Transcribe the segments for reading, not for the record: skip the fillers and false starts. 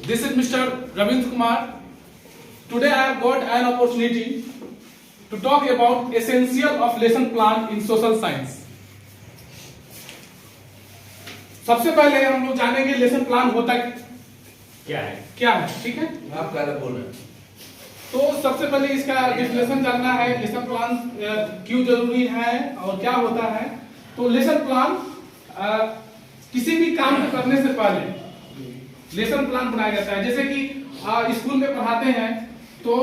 This is Mr. Ravindra Kumar. Today I have got an opportunity to talk about essential of lesson plan in social science. सबसे पहले हम लोग जानेंगे lesson plan होता क्या है, ठीक है? आप क्या बोल रहे हैं? तो सबसे पहले इसका डिफिनेशन जानना है, लेसन प्लान क्यों जरूरी है और क्या होता है। तो लेसन प्लान किसी भी काम को करने से पहले लेसन प्लान बनाया जाता है। जैसे कि स्कूल में पढ़ाते हैं तो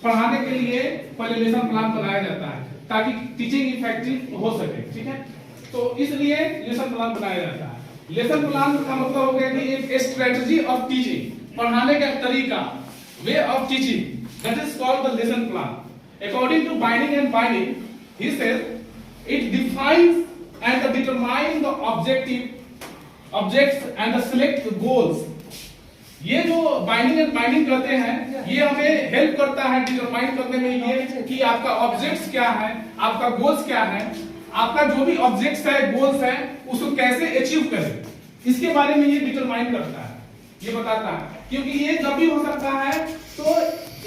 पढ़ाने के लिए पहले लेसन प्लान बनाया जाता है ताकि टीचिंग इफेक्टिव हो सके, ठीक है? तो इसलिए लेसन प्लान बनाया जाता है। लेसन प्लान का मतलब हो गया कि एक स्ट्रेटजी ऑफ टीचिंग, पढ़ाने का तरीका, way of teaching, that is called the lesson plan. According to Binning and Binning, he said it defines and determine the objects and the select goals. ये जो बाइंडिंग एंड बाइंडिंग करते हैं, ये हमें help करता है डिटरमाइन करने में ये कि आपका ऑब्जेक्ट्स क्या है, आपका गोल्स क्या है, आपका जो भी ऑब्जेक्ट्स है, गोल्स है, उसको कैसे अचीव करें, इसके बारे में ये डिटरमाइन करता है, ये बताता है। क्योंकि ये जब भी हो सकता है तो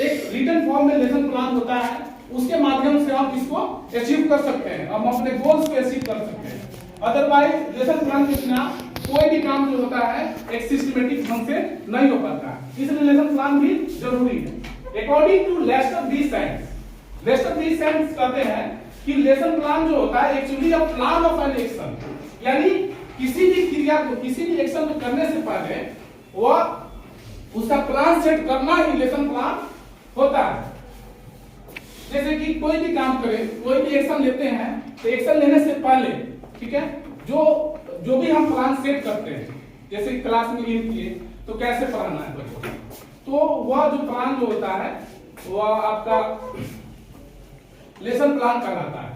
एक रिटन फॉर्म में लेसन प्लान होता है, उसके माध्यम से आप इसको अचीव कर सकते हैं, हम अपने गोल्स को अचीव कर सकते हैं। अदरवाइज लेसन प्लान के बिना कोई भी काम जो होता है एक सिस्टमेटिक ढंग से नहीं हो पाता है, इसलिए लेसन प्लान भी जरूरी है। According to Lester B Science, Lester B Science कहते हैं कि लेसन प्लान जो होता है actually a plan of an action, यानी किसी भी क्रिया को, किसी भी एक्शन को करने से पहले वह उसका प्लान सेट करना ही लेसन प्लान होता है। जैसे कि कोई भी काम करें, कोई भी एक्शन लेते हैं तो एक्शन लेने से पहले, ठीक है, जो भी हम प्लान सेट करते हैं, जैसे क्लास में इन किए तो कैसे पढ़ाना है बच्चों को, तो वह जो प्लान जो होता है वह आपका लेसन प्लान कहलाता है।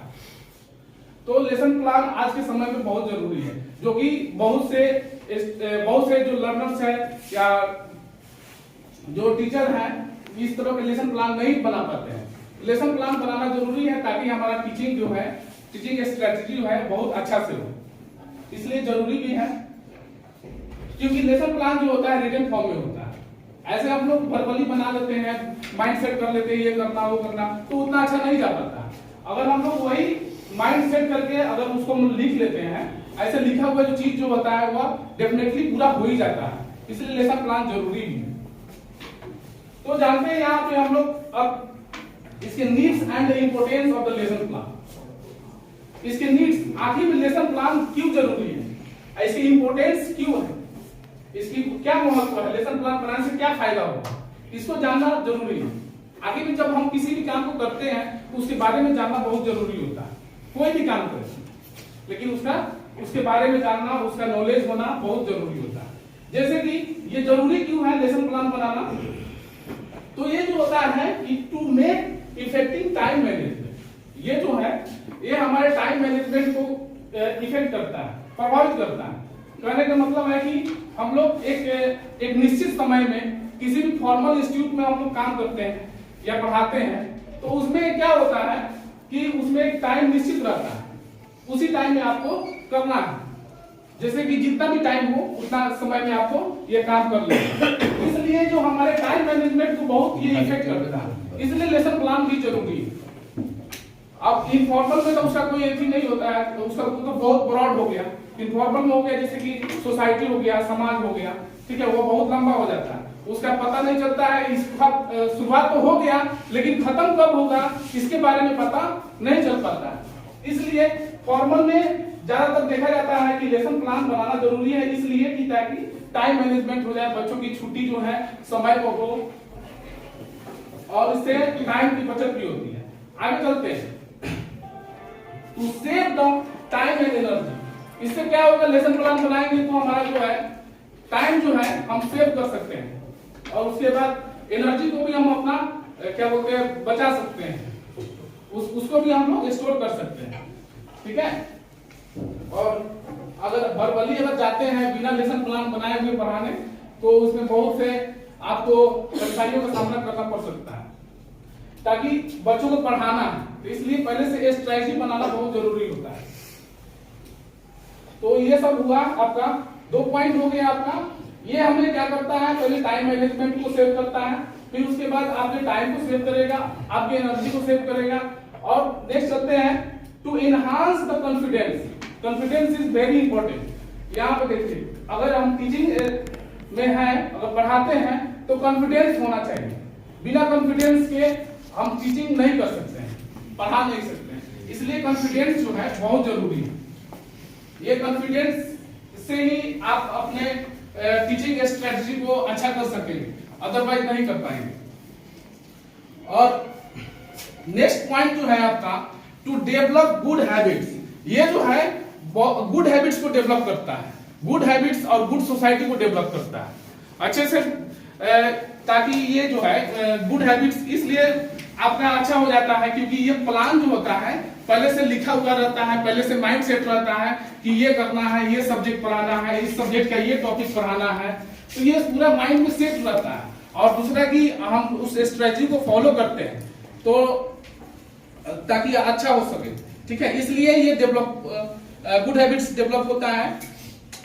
तो लेसन प्लान आज के समय में बहुत जरूरी है, जो कि बहुत से जो लर्नर्स हैं या जो टीचर हैं इस तरह के लेसन प्लान नहीं बना पाते हैं। लेसन प्लान बनाना जरूरी है ताकि हमारा टीचिंग जो है, टीचिंग स्ट्रेटजी जो है बहुत अच्छा से हो, इसलिए जरूरी भी है। क्योंकि लेसन प्लान जो होता है रिटन फॉर्म में होता है, ऐसे हम लोग वर्बली बना लेते हैं, माइंड सेट कर लेते हैं ये करना वो करना, तो उतना अच्छा नहीं जा पाता। अगर हम लोग वही माइंड सेट करके अगर उसको लिख लेते हैं, ऐसे लिखा हुआ जो चीज जो होता है वह डेफिनेटली पूरा हो ही जाता है, इसलिए लेसन प्लान जरूरी भी है। तो जानते हैं यहाँ पे हम लोग अब इसके needs and the importance of the lesson plan. इसके नीड्स, आखिर में लेसन प्लान क्यों जरूरी है, इसकी इंपोर्टेंस क्यों है, इसकी क्या महत्व है, लेसन प्लान बनाने से क्या फायदा होगा, इसको जानना जरूरी है। आगे भी जब हम किसी भी काम को करते हैं तो उसके बारे में जानना बहुत जरूरी होता है। कोई भी काम करें लेकिन उसके बारे में जानना, उसका नॉलेज होना बहुत जरूरी होता है। जैसे कि ये जरूरी क्यों है लेसन प्लान बनाना, तो ये जो होता है कि to make effective time management, ये जो है ये हमारे टाइम मैनेजमेंट को इफेक्ट करता है, प्रभावित करता है। कहने का मतलब है कि हम लोग एक निश्चित समय में किसी भी फॉर्मल इंस्टीट्यूट में हम लोग काम करते हैं या पढ़ाते हैं, तो उसमें क्या होता है कि उसमें एक टाइम निश्चित रहता है, उसी टाइम में आपको करना है। जैसे कि जितना भी टाइम हो उतना समय में आपको ये काम कर लेना, इसलिए जो हमारे टाइम मैनेजमेंट को बहुत ये इफेक्ट करता है, इसलिए लेसन प्लान भी जरूरी है। अब इनफॉर्मल में तो उसका कोई एथी नहीं होता है, तो उसका तो बहुत ब्रॉड हो गया। इनफॉर्मल में हो गया जैसे कि सोसाइटी हो गया, समाज हो गया, ठीक है, वो बहुत लंबा हो जाता है, उसका पता नहीं चलता है। इसका शुरुआत तो हो गया लेकिन खत्म कब होगा इसके बारे में पता नहीं चल पाता है। इसलिए फॉर्मल में ज्यादातर देखा जाता है कि लेसन प्लान बनाना जरूरी है, इसलिए कि ताकि टाइम मैनेजमेंट हो जाए, बच्चों की छुट्टी जो है समय पर हो और इससे टाइम की बचत भी होती है। आगे चलते हैं, to save the time and energy. इससे क्या होगा, लेसन प्लान बनाएंगे तो हमारा जो है टाइम जो है हम सेव कर सकते हैं और उसके बाद एनर्जी को भी हम अपना क्या बोलते हैं बचा सकते हैं, उसको भी हम लोग स्टोर कर सकते हैं, ठीक है। और अगर वर्बली अगर जाते हैं बिना लेसन प्लान बनाए हुए पढ़ाने तो उसमें बहुत से आपको परेशानियों का सामना करना पड़ सकता है। ताकि बच्चों को पढ़ाना है तो इसलिए पहले से स्ट्रेटजी बनाना बहुत जरूरी होता है। तो ये सब हुआ आपका, 2 पॉइंट हो गया आपका ये हमें क्या करता है, पहले टाइम मैनेजमेंट को सेव करता है, फिर उसके बाद आपके टाइम को सेव करेगा, आपकी एनर्जी को सेव करेगा। और नेक्स्ट चलते हैं to enhance the confidence. Confidence is very important. यहाँ पे देखिए, अगर हम टीचिंग में हैं, अगर पढ़ाते हैं तो कॉन्फिडेंस होना चाहिए। बिना कॉन्फिडेंस के हम टीचिंग नहीं कर सकते हैं, पढ़ा नहीं सकते हैं। इसलिए कॉन्फिडेंस जो है बहुत जरूरी है। ये कॉन्फिडेंस से ही आप अपने टीचिंग स्ट्रेटजी को अच्छा कर सकेंगे, अदरवाइज नहीं कर पाएंगे। और नेक्स्ट पॉइंट जो है आपका टू डेवलप गुड हैबिट्स। ये जो है गुड हैबिट्स को डेवलप करता है, गुड हैबिट्स और गुड सोसाइटी को डेवलप करता है अच्छे से, ताकि ये जो है गुड हैबिट्स इसलिए आपका अच्छा हो जाता है क्योंकि ये प्लान जो होता है पहले से लिखा हुआ रहता है, पहले से माइंड सेट रहता है कि ये करना है, ये सब्जेक्ट पढ़ाना है, इस सब्जेक्ट का ये टॉपिक पढ़ाना है, तो ये पूरा माइंड में सेट रहता है। और दूसरा कि हम उस स्ट्रेटजी को फॉलो करते हैं तो ताकि अच्छा हो सके, ठीक है। इसलिए ये डेवलप गुड हैबिट्स डेवलप होता है।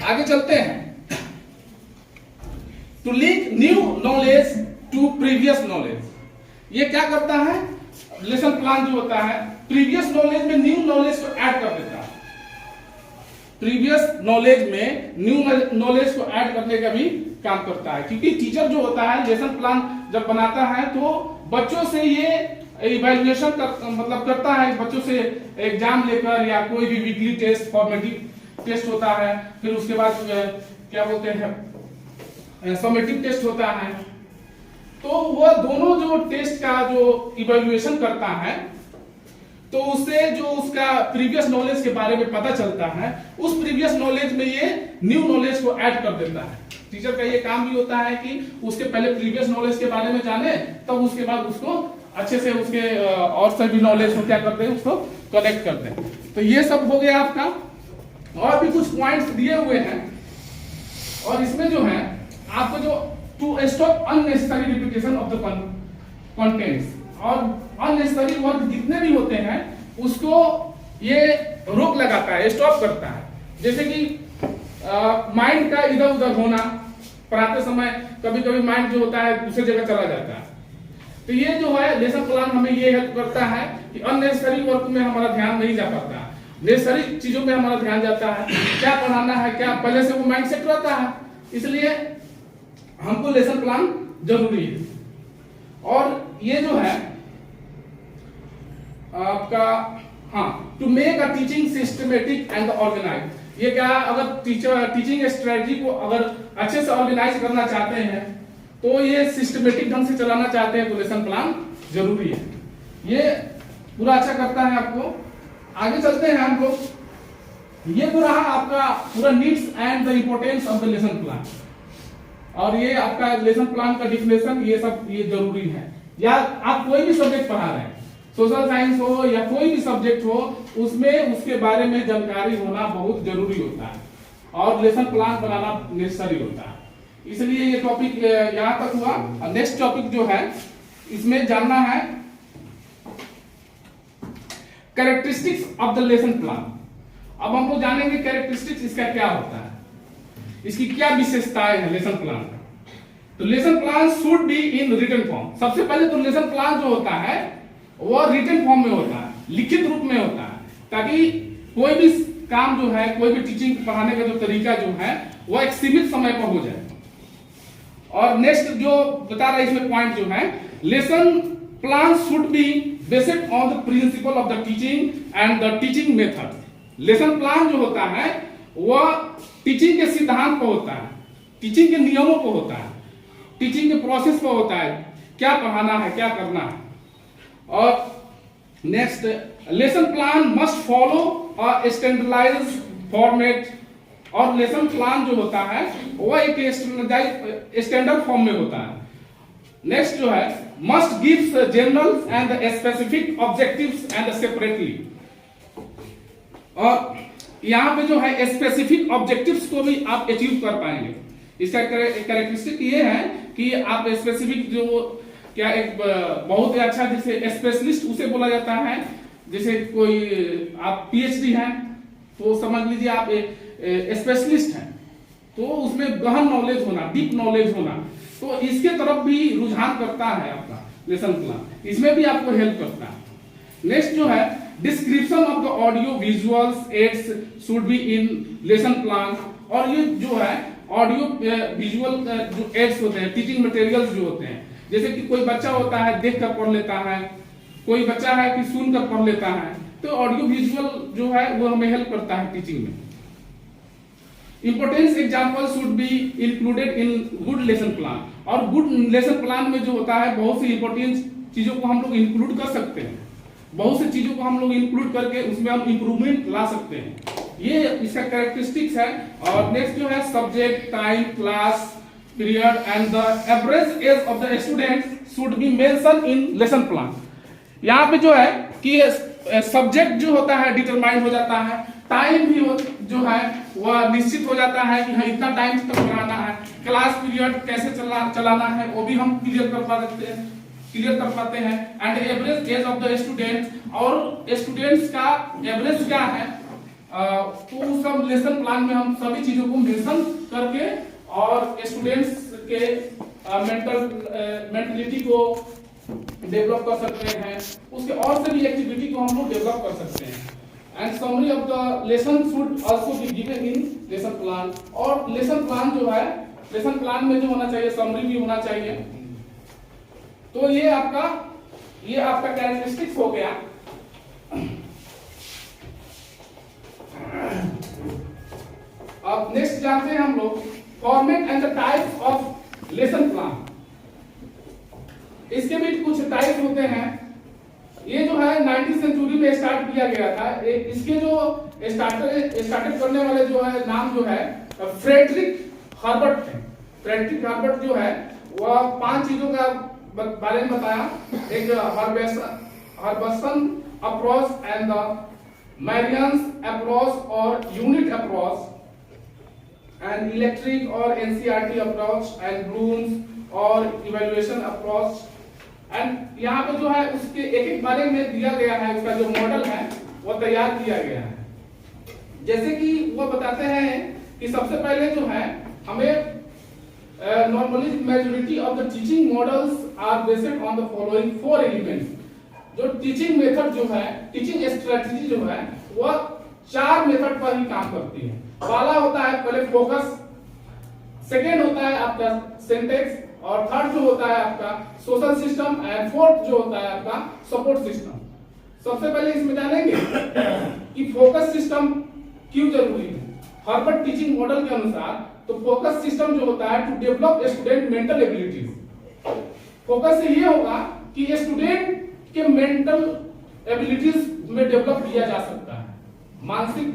आगे चलते हैं, to link new knowledge to previous knowledge. ये क्या करता है, लेसन प्लान जो होता है प्रीवियस नॉलेज में न्यू नॉलेज को ऐड कर देता है। प्रीवियस नॉलेज में न्यू नॉलेज को ऐड करने का भी काम करता है, क्योंकि टीचर जो होता है लेसन प्लान जब बनाता है तो बच्चों से ये इवैल्यूएशन मतलब करता है, बच्चों से एग्जाम लेकर या कोई भी वीकली टेस्ट, फॉर्मेटिव टेस्ट होता है, फिर उसके बाद क्या बोलते हैं समेटिव टेस्ट होता है। तो वह दोनों जो टेस्ट का जो इवैल्यूएशन करता है तो उससे जो उसका प्रीवियस नॉलेज के बारे में पता चलता है, उस प्रीवियस नॉलेज में ये न्यू नॉलेज को ऐड कर देता है। टीचर का ये काम भी होता है कि उसके पहले प्रीवियस नॉलेज के बारे में जाने, तब उसके बाद उसको अच्छे से उसके और सभी नॉलेज को क्या करते हैं, उसको कनेक्ट करते हैं। तो ये सब हो गया आपका, और भी कुछ पॉइंट्स दिए हुए हैं। और इसमें जो है आपको जो to stop unnecessary repetition of the contents, और अननेसेसरी वर्क जितने भी होते हैं उसको ये रोक लगाता है, स्टॉप करता है। जैसे कि माइंड का इधर उधर होना, पढ़ाते समय कभी कभी माइंड जो होता है दूसरी जगह चला जाता है। तो ये जो है लेसन प्लान हमें ये हेल्प करता है कि अननेसेसरी वर्क में हमारा ध्यान नहीं जा पाता, नेसेसरी चीजों में हमारा ध्यान जाता है। क्या पढ़ाना है, क्या पहले से वो माइंड सेट रहता है, इसलिए हमको लेसन प्लान जरूरी है। और ये जो है आपका to make a teaching systematic and organise. ये क्या, अगर टीचर टीचिंग स्ट्रेटजी को अगर अच्छे से ऑर्गेनाइज करना चाहते हैं तो ये सिस्टमेटिक ढंग से चलाना चाहते हैं तो लेसन प्लान जरूरी है। ये पूरा अच्छा करता है आपको। आगे चलते हैं हम लोग। ये तो रहा आपका पूरा needs and the importance of the lesson plan, और ये आपका लेसन प्लान का डिफिनेशन, ये सब ये जरूरी है। या आप कोई भी सब्जेक्ट पढ़ा रहे हैं, सोशल साइंस हो या कोई भी सब्जेक्ट हो, उसमें उसके बारे में जानकारी होना बहुत जरूरी होता है, और लेसन प्लान बनाना नेसेसरी होता है। इसलिए ये टॉपिक यहां तक हुआ। और नेक्स्ट टॉपिक जो है इसमें जानना है characteristics of the lesson plan. अब हम लोग जानेंगे कैरेक्टरिस्टिक्स इसका क्या होता है, इसकी क्या विशेषताएं हैं लेसन प्लान का। तो lesson plan should be in written form. सबसे पहले तो लेसन प्लान जो होता है वो रिटन फॉर्म में होता है, लिखित रूप में होता है, ताकि कोई भी काम जो है, कोई भी टीचिंग पढ़ाने का जो तरीका जो है वो एक सीमित समय पर हो जाए। और नेक्स्ट जो बता रहा है इसमें पॉइंट जो है, lesson plan should be based on the principle of the teaching and the teaching method. Lesson plan जो होता है वह टीचिंग के सिद्धांत पर होता है, टीचिंग के नियमों पर होता है, टीचिंग के प्रोसेस पर होता है, क्या पढ़ाना है, क्या करना है। और next, lesson plan must follow a standardised format. और लेसन प्लान जो होता है वो एक स्टैंडर्ड फॉर्म में होता है। नेक्स्ट जो है, must gives general and specific objectives and separately. और यहाँ पे जो है स्पेसिफिक ऑब्जेक्टिव्स को भी आप अचीव कर पाएंगे। इसका कैरेक्टरिस्टिक ये है कि आप स्पेसिफिक जो क्या एक बहुत ही अच्छा, जैसे स्पेशलिस्ट उसे बोला जाता है। जैसे कोई आप पीएचडी हैं तो समझ लीजिए आप स्पेशलिस्ट हैं, तो उसमें गहन नॉलेज होना, डीप नॉलेज होना, तो इसके तरफ भी रुझान करता है आपका लेसन प्लान, इसमें भी आपको हेल्प करता है। नेक्स्ट जो है description of the audio visuals aids should be in lesson plan. और ये जो है ऑडियो विजुअल जो एड्स होते हैं, टीचिंग मटेरियल्स जो होते हैं, जैसे कि कोई बच्चा होता है देख कर पढ़ लेता है, कोई बच्चा है कि सुन कर पढ़ लेता है, तो ऑडियो विजुअल जो है वो हमें हेल्प करता है टीचिंग में। Importance example should be included in good lesson plan. और गुड लेसन प्लान में जो होता है बहुत सी इंपोर्टेंट चीजों को हम लोग इंक्लूड कर सकते हैं, बहुत सी चीजों को हम लोग इंक्लूड करके उसमें हम इंप्रूवमेंट ला सकते हैं, ये इसका कैरेक्टरिस्टिक्स है। और नेक्स्ट जो है subject, time, class period and the average age of the student should be mention in lesson plan. यहाँ पे जो है कि सब्जेक्ट जो होता है डिटरमाइन हो जाता है, टाइम भी जो है वह निश्चित हो जाता है कि हाँ इतना टाइम तक पढ़ाना है, क्लास पीरियड कैसे चलाना है वो भी हम क्लियर कर पाते हैं and average age of the student, और स्टूडेंट्स का एवरेज क्या है, तो सब लेसन प्लान में हम सभी चीजों को मेंशन करके और स्टूडेंट्स के मेंटलिटी को डेवलप कर सकते हैं, उसके और से भी एक्टिविटी को हम लोग डेवलप कर सकते हैं। And summary of the lesson should also be given in lesson plan. और लेसन प्लान जो है, लेसन प्लान में जो होना चाहिए समरी भी होना चाहिए। तो ये आपका कैरेक्टरिस्टिक्स हो गया। अब नेक्स्ट जानते हैं हम लोग format and the types of lesson plan. इसके भी कुछ टाइप होते हैं। ये जो है 19वीं सेंचुरी में स्टार्ट किया गया था। इसके जो स्टार्टेड करने वाले जो है नाम जो है फ्रेडरिक हर्बर्ट थे। फ्रेडरिक हर्बर्ट जो है वह 5 चीजों का बारे में बताया, एक हर्बसन अप्रोच एंड द मैरियंस अप्रोच और यूनिट अप्रोच एंड इलेक्ट्रिक और एनसीईआरटी अप्रोच एंड ब्लूम्स और इवैल्यूएशन अप्रोच। एंड यहाँ पे जो है उसके एक बारे में दिया गया है, उसका जो मॉडल है वो तैयार किया गया है। जैसे कि वो बताते हैं कि सबसे पहले जो है हमें normally majority of the teaching models are based on the following 4 elements. जो टीचिंग मेथड जो है, टीचिंग स्ट्रेटजी जो है वह 4 मेथड पर ही काम करती है। पहला होता है पहले फोकस, सेकेंड होता है आपका सिंटेक्स, और थर्ड जो होता है आपका सोशल सिस्टम, एंड फोर्थ जो होता है आपका सपोर्ट सिस्टम। सबसे पहले इसमें जानेंगे कि फोकस सिस्टम क्यों जरूरी है। हार्वर्ड टीचिंग मॉडल के अनुसार तो फोकस सिस्टम जो होता है to develop student mental abilities. Focus से ये होगा कि स्टूडेंट के मेंटल एबिलिटीज में डेवलप किया जा सकता है, मानसिक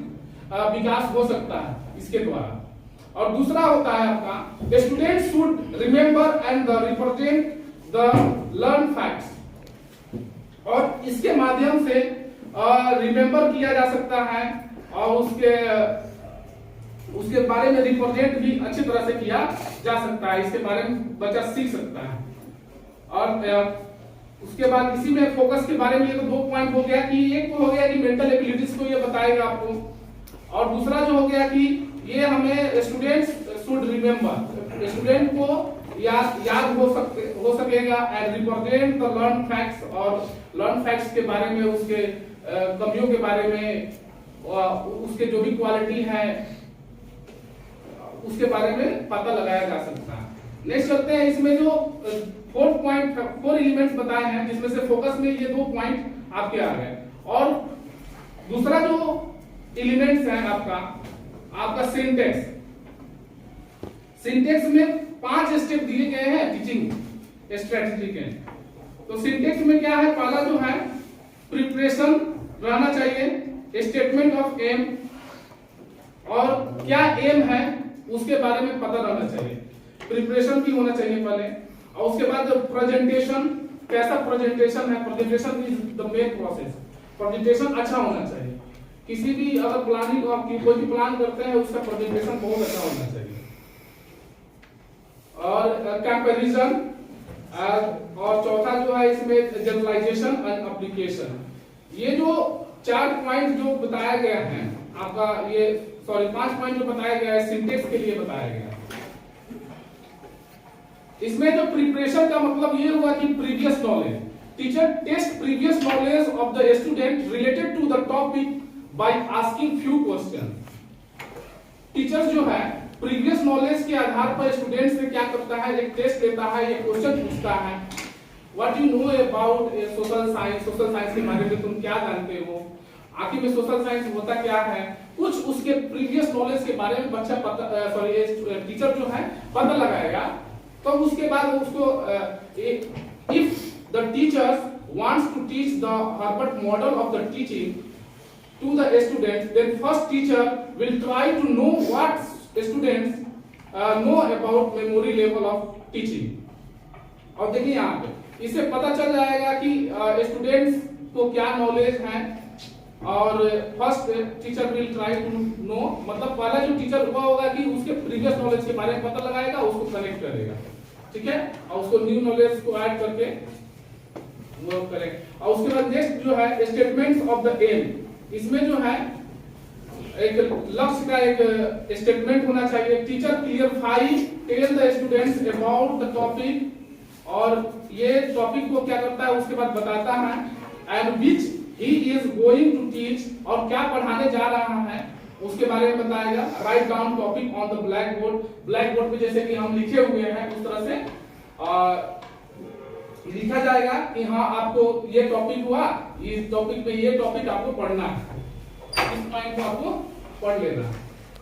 विकास हो सकता है इसके द्वारा। और दूसरा होता है आपका student should remember and represent the learn facts. और इसके माध्यम से रिमेंबर किया जा सकता है और उसके बारे में रिप्रेजेंट भी अच्छी तरह से किया जा सकता है, इसके बारे में बच्चा सीख सकता है। और उसके बाद इसी में फोकस के बारे में ये तो 2 पॉइंट हो गया कि एक तो हो गया कि मेंटल एबिलिटीज को ये बताएगा आपको, और दूसरा जो हो गया कि ये हमें स्टूडेंट्स शुड रिमेंबर, स्टूडेंट को याद हो सकेगा and represent the learn facts, और लर्न फैक्ट्स के बारे में, उसके कमियों के बारे में, उसके जो भी क्वालिटी है उसके बारे में पता लगाया जा सकता है। नेक्स्ट चलते हैं, इसमें जो 4 एलिमेंट्स बताए हैं जिसमें से फोकस में ये 2 पॉइंट आपके आ गए। और दूसरा जो एलिमेंट्स है आपका सिंटेक्स। सिंटेक्स में 5 स्टेप दिए गए हैं टीचिंग स्ट्रेटजी के। तो सिंटेक्स में क्या है, पहला जो है प्रिपरेशन रहना चाहिए, स्टेटमेंट ऑफ एम, और क्या एम है उसके बारे में पता रहना चाहिए, प्रिपरेशन भी होना चाहिए पहले। और उसके बाद प्रेजेंटेशन, कैसा प्रेजेंटेशन है, presentation is the main process. Presentation अच्छा होना चाहिए, किसी भी अगर प्लानिंग आप कोई भी प्लान करते हैं उसका प्रेजेंटेशन बहुत अच्छा होना चाहिए। और कंपैरिजन, और चौथा जो है इसमें जनरलाइजेशन एंड एप्लीकेशन। ये जो 4 पॉइंट जो बताया गया है आपका, ये सॉरी 5 पॉइंट जो बताया गया है सिंटेक्स के लिए बताया गया है। इसमें जो प्रिपरेशन का मतलब ये हुआ कि previous knowledge, teacher test previous knowledge of the student related to the topic by asking few question. Teacher जो है प्रीवियस नॉलेज के आधार पर स्टूडेंट से क्या करता है, एक टेस्ट लेता है, एक क्वेश्चन पूछता है, what you know about social science, social science के बारे में तुम क्या जानते हो, आखिर में सोशल साइंस होता क्या है, कुछ उसके प्रीवियस नॉलेज के बारे में बच्चा टीचर जो है पता लगाएगा। तो उसके बाद उसको if the teacher wants to teach the Herbart model of the teaching to the students, then first teacher will try to know what students know about memory level of teaching। और देखिए यहाँ पे इससे पता चल जाएगा कि स्टूडेंट्स को क्या नॉलेज है, और first teacher will try to know, मतलब पहला जो टीचर हुआ होगा कि उसके प्रीवियस नॉलेज के बारे में पता लगाएगा, उसको कनेक्ट करेगा, ठीक है, और उसको न्यू नॉलेज को ऐड करके वो करेक्ट। और उसके बाद नेक्स्ट जो है स्टेटमेंट्स ऑफ द एम, इसमें जो है एक लक्ष्य का एक स्टेटमेंट होना चाहिए। Teacher clarify tell the students about the topic, और ये टॉपिक को क्या करता है उसके बाद बताता है, and which he is going to teach, और क्या पढ़ाने जा रहा है उसके बारे में बताएगा। Write down topic on the black board, black board पे जैसे कि हम लिखे हुए हैं उस तरह से लिखा जाएगा कि हाँ आपको ये टॉपिक हुआ, इस टॉपिक पे ये टॉपिक आपको पढ़ना है, इस पॉइंट को आपको पढ़ लेना।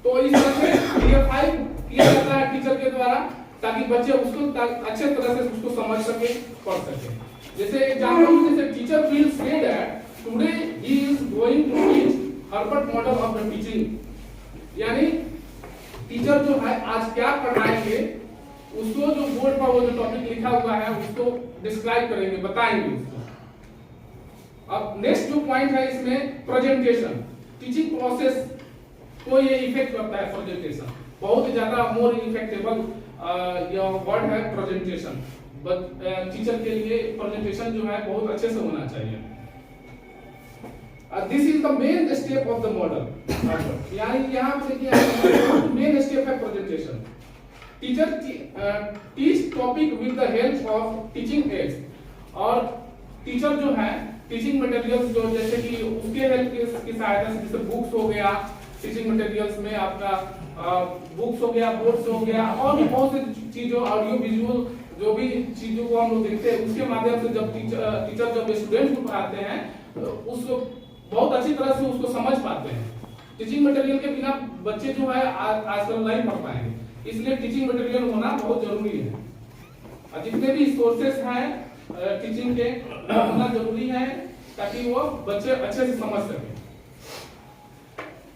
तो इस तरह से क्लियरफाई किया जाता है टीचर के द्वारा, ताकि बच्चे उसको अच्छे तरह से उसको समझ सके, पढ़ सके। जैसे एग्जांपल, जैसे teacher will say that today he is going to teach Herbart model of the teaching, यानी टीचर जो है आज क्या पढ़ाएंगे उसको, जो बोर्ड पर वो जो टॉपिक लिखा हुआ है उसको डिस्क्राइब करेंगे, बताएंगे उसको। अब नेक्स्ट जो पॉइंट है इसमें प्रेजेंटेशन, टीचिंग प्रोसेस को ये इफेक्ट करता है प्रेजेंटेशन, बहुत ज्यादा मोर इफेक्टेबल ये वर्ड है प्रेजेंटेशन। टीचर के लिए प्रेजेंटेशन जो है बहुत अच्छे से होना चाहिए। This is the main step of the model, यानी यहाँ पे देखिए मेन स्टेप है presentation. Teacher teach topic with the help of teaching ads, और टीचर जो है टीचिंग मटेरियल्स जो जैसे कि उसके हेल्प की सहायता से, जैसे बुक्स हो गया, टीचिंग मटेरियल्स में आपका बुक्स हो गया, बोर्ड्स हो गया, और भी बहुत सी चीजों, ऑडियो विजुअल जो भी चीजों को हम लोग देखते हैं, उसके माध्यम से जब टीचर जब स्टूडेंट को पढ़ाते हैं तो उसको बहुत अच्छी तरह से उसको समझ पाते हैं। टीचिंग मटेरियल के बिना बच्चे जो है आजकल नहीं पढ़ पाएंगे, इसलिए टीचिंग मटेरियल होना बहुत जरूरी है। और जितने भी सोर्सेस हैं टीचिंग के होना जरूरी है, ताकि वो बच्चे अच्छे से समझ सके।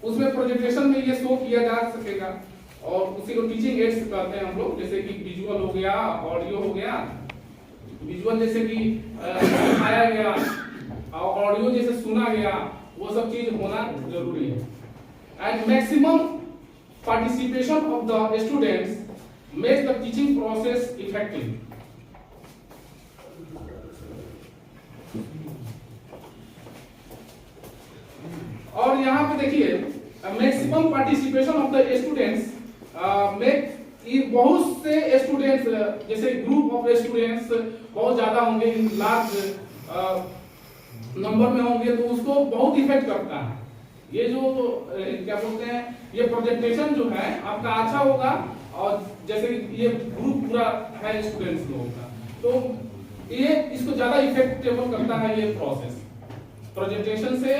उसमें प्रेजेंटेशन में ये शो किया जा सकेगा, और उसी को टीचिंग एड्स कहते हैं हम लोग, जैसे कि विजुअल हो गया, ऑडियो हो गया। विजुअल जैसे कि दिखाया गया, और ऑडियो जैसे सुना गया, वो सब चीज होना जरूरी है। And maximum participation of the students make the teaching process effective. और यहाँ पे देखिए maximum participation of the students make, बहुत से स्टूडेंट्स, जैसे ग्रुप ऑफ स्टूडेंट्स बहुत ज्यादा होंगे, लार्ज नंबर में होंगे, तो उसको बहुत इफेक्ट करता है। ये जो क्या बोलते हैं, ये प्रेजेंटेशन जो है आपका अच्छा होगा, और जैसे ये ग्रुप पूरा है स्टूडेंट्स लोगों का, तो ये इसको ज्यादा इफेक्टेबल करता है ये प्रोसेस। प्रेजेंटेशन से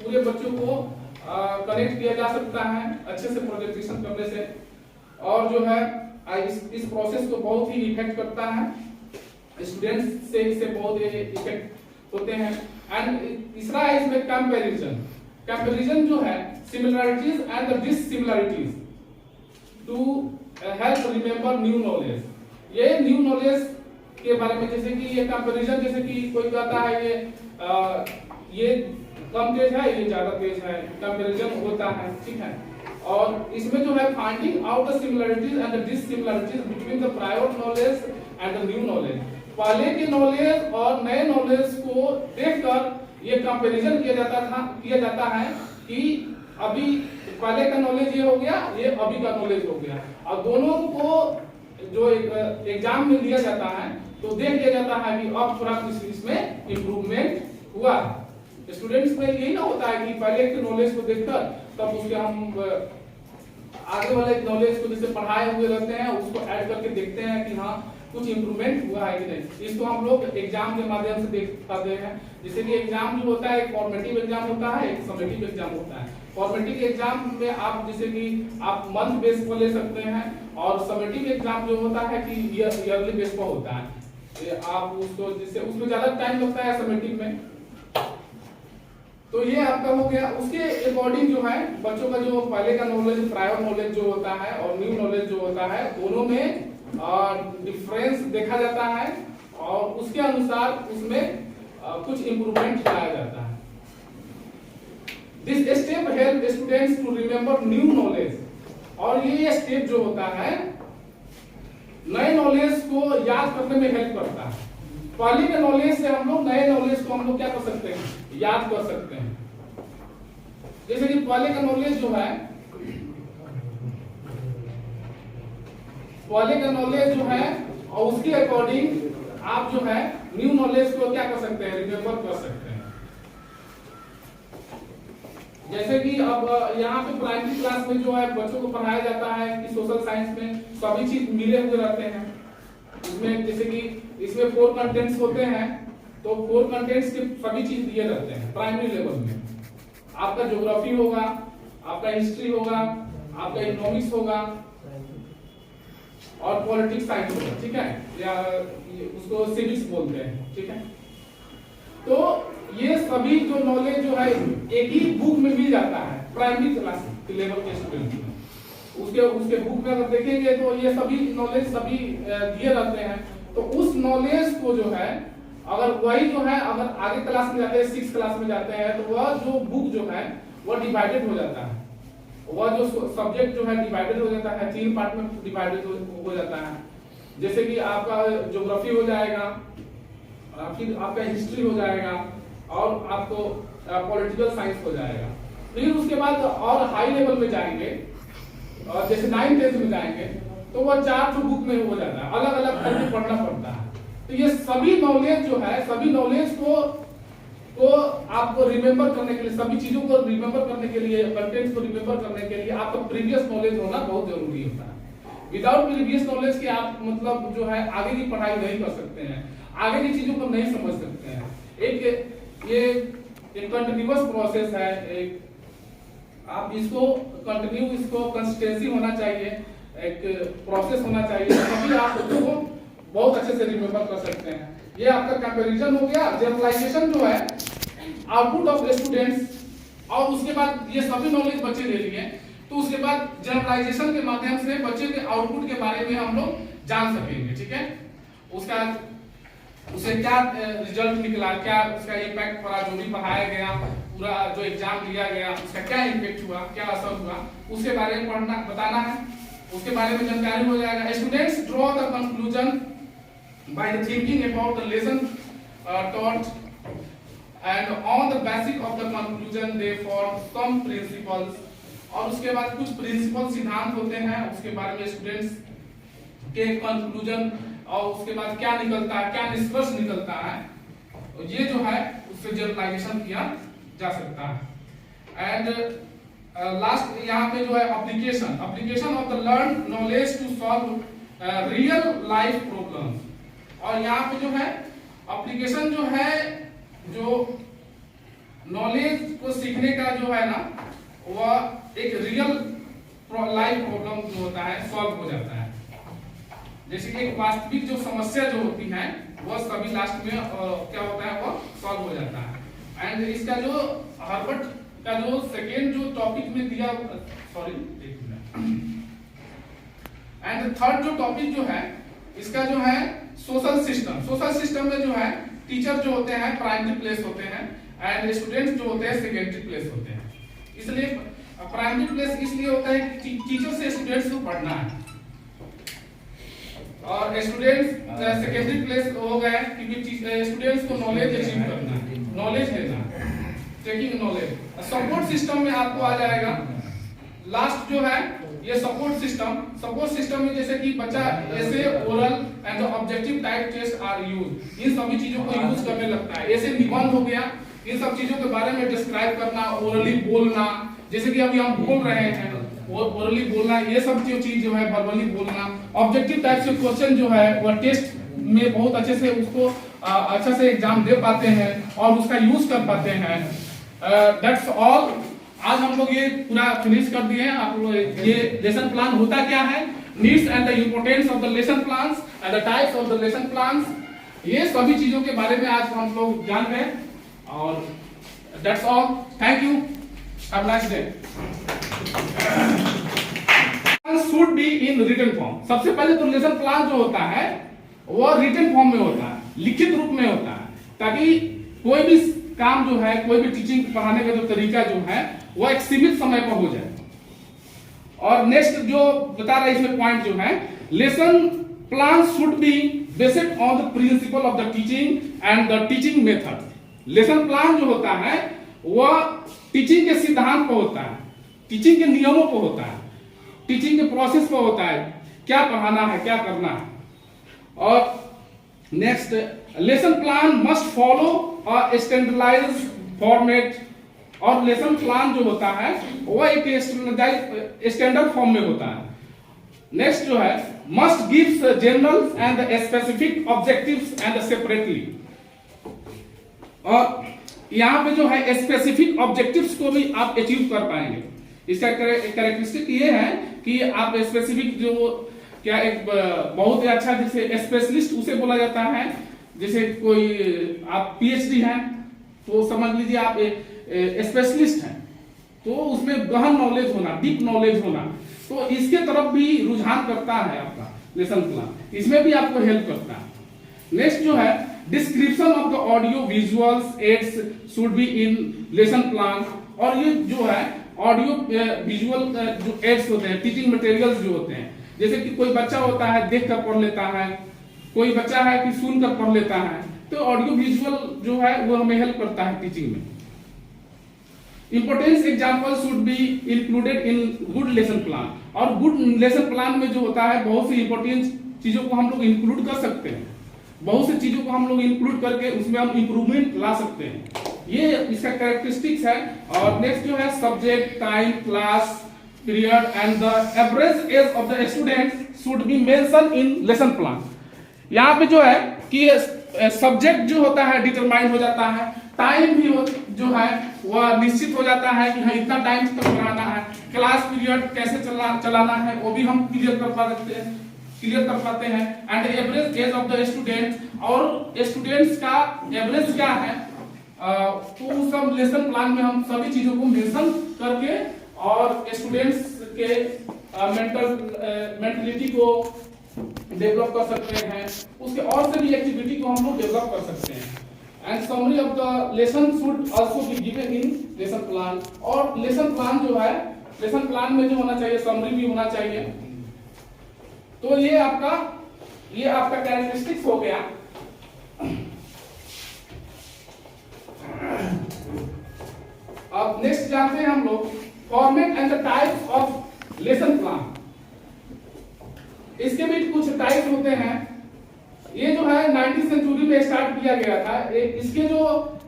पूरे बच्चों को कनेक्ट किया जा सकता है अच्छे से प्रेजेंटेशन करने से, और जो है इस प्रोसेस को बहुत ही इफेक्ट करता है, स्टूडेंट्स से इससे बहुत इफेक्ट होते हैं। एंड तीसरा है इसमें कंपैरिजन। कंपैरिजन जो है similarities and the dissimilarities to help remember new knowledge. ये न्यू नॉलेज के बारे में, जैसे कि ये कंपैरिजन, जैसे कि कोई कहता है ये कम तेज है, ये ज्यादा तेज है, कंपैरिजन होता है, ठीक है। और इसमें जो है finding out the similarities and the dissimilarities between the prior knowledge and the new knowledge. पहले के नॉलेज और नए नॉलेज को देखकर ये कंपैरिजन किया जाता है कि अभी पहले का नॉलेज ये हो गया, ये अभी का नॉलेज हो गया, और दोनों को जो एग्जाम में लिया जाता है तो देख लिया जाता है कि अब थोड़ा इसमें इम्प्रूवमेंट हुआ। स्टूडेंट्स में यही ना होता है कि पहले के नॉलेज को देखकर तब उसके हम आगे वाले नॉलेज को जैसे पढ़ाए हुए रहते हैं उसको ऐड करके देखते हैं कि हाँ कुछ इम्प्रूवमेंट हुआ है कि नहीं। इसको हम लोग एग्जाम के माध्यम से देख पाते हैं। जैसे कि एग्जाम जो होता है एक फॉर्मेटिव एग्जाम होता है, एक समेटिव एग्जाम होता है। फॉर्मेटिव एग्जाम में आप जैसे कि आप मंथ बेस पर ले सकते हैं, और समेटिव एग्जाम जो होता है कि ईयरली बेस पर होता है। आप उसको जैसे उसमें ज्यादा टाइम लगता है समेटिव में। तो ये आपका हो गया। उसके अकॉर्डिंग जो है बच्चों का जो पहले का नॉलेज, प्रायर नॉलेज जो होता है और न्यू नॉलेज जो होता है, दोनों में डिफरेंस देखा जाता है और उसके अनुसार उसमें कुछ इंप्रूवमेंट लाया जाता है। This step help students to remember new knowledge. और ये स्टेप जो होता है नए नॉलेज को याद करने में हेल्प करता है। पहले के नॉलेज से हम लोग नए नॉलेज को हम लोग क्या कर सकते हैं, याद कर सकते हैं। जैसे कि पहले का नॉलेज जो है, पहले का नॉलेज जो है और उसके अकॉर्डिंग आप जो है न्यू नॉलेज को क्या कर सकते हैं, रिमेंबर कर सकते हैं। जैसे कि अब यहाँ पे प्राइमरी क्लास में जो है बच्चों को पढ़ाया जाता है कि सोशल साइंस में सभी चीज मिले हुए रहते हैं। इसमें जैसे कि इसमें 4 कंटेंट्स होते हैं, तो 4 कंटेंट्स के सभी चीज दिए रहते हैं प्राइमरी लेवल में। आपका ज्योग्राफी होगा, आपका हिस्ट्री होगा, आपका इकोनॉमिक्स होगा और पॉलिटिक्स साइंस होगा, ठीक है, या उसको सिविक्स बोलते हैं, ठीक है। तो ये सभी जो नॉलेज जो है एक ही बुक में मिल जाता है प्राइमरी क्लास के लेवल के स्टूडेंट में। उसके बुक में अगर देखेंगे तो ये सभी नॉलेज सभी दिए रहते हैं। तो उस नॉलेज को जो है अगर वही जो है अगर आगे क्लास में जाते हैं, 6 क्लास में जाते हैं, तो वह जो बुक जो है वह डिवाइडेड हो जाता है। वह जो सब्जेक्ट जो है डिवाइडेड हो जाता है, 3 पार्ट में डिवाइडेड हो जाता है। जैसे कि आपका ज्योग्राफी हो जाएगा, फिर आपका हिस्ट्री हो जाएगा और आपको पॉलिटिकल साइंस हो जाएगा। फिर उसके बाद और हाई लेवल में जाएंगे और जैसे 9th 10th में जाएंगे तो वह 4 जो बुक में हो जाता है, अलग अलग करके पढ़ना पड़ता है। तो ये सभी नॉलेज जो है, सभी नॉलेज को आपको रिमेंबर करने के लिए, सभी चीजों को रिमेंबर करने के लिए, कंटेंट्स को रिमेंबर करने के लिए आपका प्रीवियस नॉलेज होना बहुत जरूरी होता है। विदाउट प्रीवियस नॉलेज के आप मतलब जो है आगे की पढ़ाई नहीं कर सकते हैं, आगे की चीजों को नहीं समझ सकते हैं। एक कंटिन्यूअस प्रोसेस है, एक आप इसको कंटिन्यू, इसको कंसिस्टेंसी होना चाहिए, एक प्रोसेस होना चाहिए, तभी आप उसको बहुत अच्छे से रिमेंबर कर सकते हैं। ये आपका कंपैरिजन हो गया। जनरलाइजेशन जो है आउटपुट ऑफ स्टूडेंट्स, और उसके बाद ये सभी नॉलेज बच्चे ले लिए, तो उसके बाद जनरलाइजेशन के माध्यम से बच्चे के आउटपुट के बारे में हम लोग जान सकेंगे, ठीक है। उसका उसे क्या रिजल्ट निकला, क्या उसका इम्पैक्ट पड़ा, जो भी पढ़ाया गया, पूरा जो एग्जाम लिया गया उसका क्या इम्पैक्ट हुआ, क्या असर हुआ, उसके बारे में पढ़ना बताना है, उसके बारे में जानकारी हो जाएगा। Students draw the conclusion by the thinking about the lesson taught, and on the basis of the conclusion they form some principles। और उसके बाद कुछ प्रिंसिपल सिद्धांत होते हैं, उसके बारे में स्टूडेंट्स के कंक्लूजन और उसके बाद क्या निकलता है, क्या निष्कर्ष निकलता है, ये जो है उससे जनरलाइजेशन किया जा सकता है। एंड लास्ट यहाँ पे जो है application of the learn knowledge to solve real life problems. और यहाँ पे जो है एप्लीकेशन जो है, जो नॉलेज को सीखने का जो है ना, वह एक रियल लाइफ प्रॉब्लम जो होता है सॉल्व हो जाता है। जैसे कि एक वास्तविक जो समस्या जो होती है वह सभी लास्ट में क्या होता है, वह सॉल्व हो जाता है। एंड इसका जो हार्वर्ड का जो सेकेंड जो टॉपिक में दिया, एंड थर्ड जो टॉपिक जो है इसका जो है सोशल सिस्टम। सोशल सिस्टम में जो है टीचर जो होते हैं प्राइमरी प्लेस होते हैं एंड स्टूडेंट्स जो होते हैं सेकेंडरी प्लेस होते हैं। इसलिए प्राइमरी प्लेस इसलिए होता है कि टीचर से स्टूडेंट्स को पढ़ना है, और स्टूडेंट्स सेकेंडरी प्लेस हो गए क्योंकि स्टूडेंट्स को नॉलेज अचीव करना है, नॉलेज लेना है। Taking knowledge. सपोर्ट सिस्टम में आपको आ जाएगा लास्ट जो है ये सपोर्ट सिस्टम में जैसे कि बच्चा ऐसे oral and objective type test are use, इन सभी चीजों को यूज करने लगता है। ऐसे निबंध हो गया, इन सब चीजों के बारे में डिस्क्राइब करना, ओरली बोलना, जैसे कि अभी हम बोल रहे हैं ओरली बोलना, ये सब जो चीज जो है वर्बली बोलना। ऑब्जेक्टिव टाइप से क्वेश्चन जो है वह टेस्ट में बहुत अच्छे से उसको अच्छा से एग्जाम दे पाते हैं और उसका यूज कर पाते हैं। That's all. आज हम लोग ये पूरा फिनिश कर दिए हैं। आप लोग ये लेसन प्लान होता क्या है, needs and the importance of the lesson plans and the types of the lesson plans, ये सभी चीजों के बारे में आज हम लोग जान गए। और that's all, thank you, have a nice day. Should be in written form. सबसे पहले तो लेसन प्लान जो होता है वो रिटन फॉर्म में होता है, लिखित रूप में होता है, ताकि कोई भी काम जो है, कोई भी टीचिंग पढ़ाने का जो तरीका जो है वो एक सीमित समय पर हो जाए। और नेक्स्ट जो बता रहे इसमें पॉइंट जो है, lesson plan should be based on the principle of the teaching and the teaching method. Lesson plan जो होता है वह टीचिंग के सिद्धांत पर होता है, टीचिंग के नियमों पर होता है, टीचिंग के प्रोसेस पर होता है, क्या पढ़ाना है, क्या करना है। और next, lesson plan must follow a standardised format. और लेसन प्लान जो होता है वह एक स्टैंडर्ड फॉर्म में होता है। नेक्स्ट जो है, must gives general and specific objectives and separately. और यहाँ पे जो है स्पेसिफिक ऑब्जेक्टिव्स को भी आप अचीव कर पाएंगे। इसका कैरेक्टरिस्टिक ये है कि आप स्पेसिफिक जो क्या एक बहुत ही अच्छा, जैसे स्पेशलिस्ट उसे बोला जाता है। जैसे कोई आप पीएचडी हैं तो समझ लीजिए आप स्पेशलिस्ट हैं, तो उसमें गहन नॉलेज होना, डीप नॉलेज होना, तो इसके तरफ भी रुझान करता है आपका लेसन प्लान, इसमें भी आपको हेल्प करता है। नेक्स्ट जो है, description of the audio visuals aids should be in lesson plan. और ये जो है ऑडियो विजुअल जो एड्स होते हैं, टीचिंग मटेरियल्स जो होते हैं, जैसे कि कोई बच्चा होता है देख कर पढ़ लेता है, कोई बच्चा है कि सुन कर पढ़ लेता है, तो ऑडियो विजुअल जो है वो हमें हेल्प करता है टीचिंग में। Importance example should be included in good lesson plan. और गुड लेसन प्लान में जो होता है बहुत सी इंपोर्टेंट चीजों को हम लोग इंक्लूड कर सकते हैं, बहुत सी चीजों को हम लोग इंक्लूड करके उसमें हम इंप्रूवमेंट ला सकते हैं, ये इसका कैरेक्टरिस्टिक्स है। और नेक्स्ट जो है, subject, time, class period and the average age of the student should be mention in lesson plan. यहाँ पे जो है कि सब्जेक्ट जो होता है डिटरमाइन हो जाता है, टाइम भी जो है वह निश्चित हो जाता है कि हाँ इतना टाइम तक पढ़ाना है, क्लास पीरियड कैसे चलाना है वो भी हम क्लियर कर पाते हैं and average age of the student, और स्टूडेंट्स का एवरेज क्या है, तो सब लेसन प्लान में हम सभी चीजों को मेंशन करके और स्टूडेंट्स के मेंटलिटी को डेवलप कर सकते हैं, उसके और से भी एक्टिविटी को हम लोग डेवलप कर सकते हैं। And summary of the lesson should also be given in lesson plan. और लेसन प्लान जो है, लेसन प्लान में जो होना चाहिए समरी भी होना चाहिए। तो ये आपका कैरेक्टरिस्टिक्स हो गया। अब नेक्स्ट जानते हैं हम लोग format and the types of lesson plan. इसके भी कुछ टाइप होते हैं। ये जो है 19वीं सेंचुरी में स्टार्ट किया गया था। इसके जो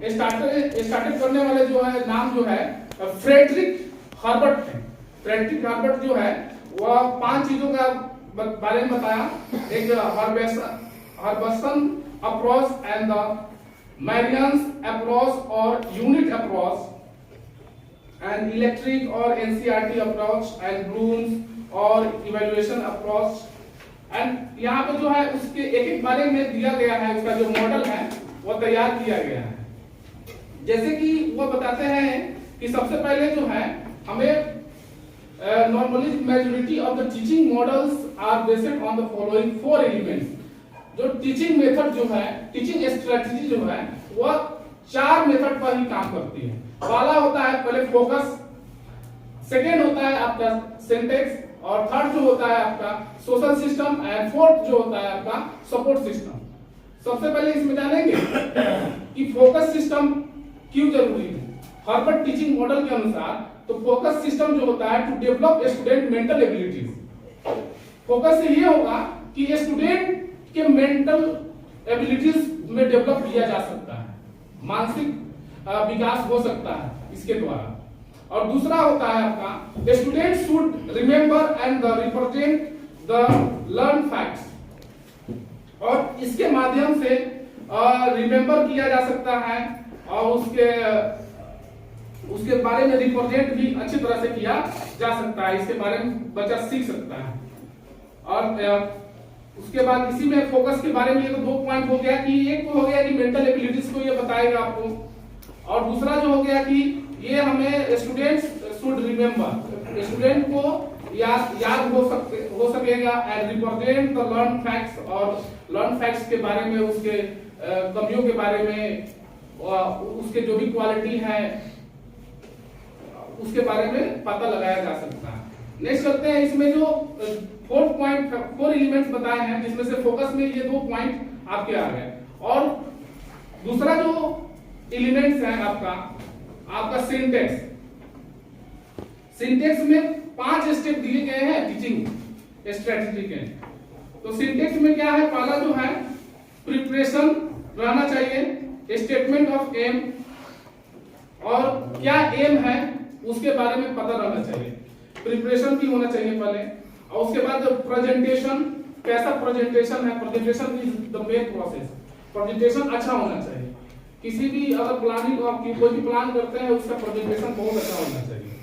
स्टार्टेड करने वाले जो है नाम जो है फ्रेडरिक हर्बर्ट थे। फ्रेडरिक हर्बर्ट जो है वह 5 चीजों का बारे में बताया। एक हर्बसन अप्रोच एंड द मैरियंस अप्रोच और यूनिट अप्रोच एंड इलेक्ट्रिक और एनसीईआरटी अप्रोच एंड ब्लूम्स और इवैल्यूएशन अप्रोच। एंड यहाँ पे जो है उसके एक बारे में दिया गया है, उसका जो मॉडल है वो तैयार किया गया है। जैसे कि वो बताते हैं कि सबसे पहले जो है हमें normally majority of the teaching models are based on the following 4 elements. जो टीचिंग मेथड जो है, टीचिंग स्ट्रेटजी जो है वो 4 मेथड पर ही काम करती है। पहला होता है पहले फोकस, सेकेंड होता है आपका सिंटेक्स, और थर्ड जो होता है आपका सोशल सिस्टम, एंड फोर्थ जो होता है आपका सपोर्ट सिस्टम। सबसे पहले इसमें जानेंगे कि फोकस सिस्टम क्यों जरूरी है। हार्वर्ड टीचिंग मॉडल के अनुसार तो फोकस सिस्टम जो होता है to develop student mental abilities, focus से ये होगा कि स्टूडेंट के मेंटल एबिलिटीज में डेवलप किया जा सकता है, मानसिक विकास हो सकता है इसके द्वारा। और दूसरा होता है आपका student should remember and represent the learn facts, और इसके माध्यम से रिमेंबर किया जा सकता है और उसके बारे में रिप्रेजेंट भी अच्छी तरह से किया जा सकता है, इसके बारे में बच्चा सीख सकता है। और उसके बाद इसी में फोकस के बारे में ये तो 2 पॉइंट हो गया कि एक तो हो गया कि मेंटल एबिलिटीज को ये बताएगा आपको, और दूसरा जो हो गया कि ये हमें स्टूडेंट्स शुड रिमेंबर, स्टूडेंट को याद हो सकेगा and represent the learn facts, और लर्न फैक्ट्स के बारे में उसके कमियों के बारे में उसके जो भी क्वालिटी है उसके बारे में पता लगाया जा सकता है। नेक्स्ट करते हैं, इसमें जो 4 एलिमेंट्स बताए हैं जिसमें से फोकस में ये 2 पॉइंट आपके आ गए, और दूसरा जो एलिमेंट्स है आपका सिंटेक्स। सिंटेक्स में 5 स्टेप दिए गए हैं टीचिंग स्ट्रेटजी के। तो सिंटेक्स में क्या है, पहला जो है प्रिपरेशन रहना चाहिए, स्टेटमेंट ऑफ एम, और क्या एम है उसके बारे में पता रहना चाहिए, प्रिपरेशन भी होना चाहिए पहले। और उसके बाद प्रेजेंटेशन, कैसा प्रेजेंटेशन है, presentation is the main process, presentation अच्छा होना चाहिए। किसी भी अगर प्लानिंग आप कोई भी प्लान करते हैं उसका प्रेजेंटेशन बहुत अच्छा होना चाहिए।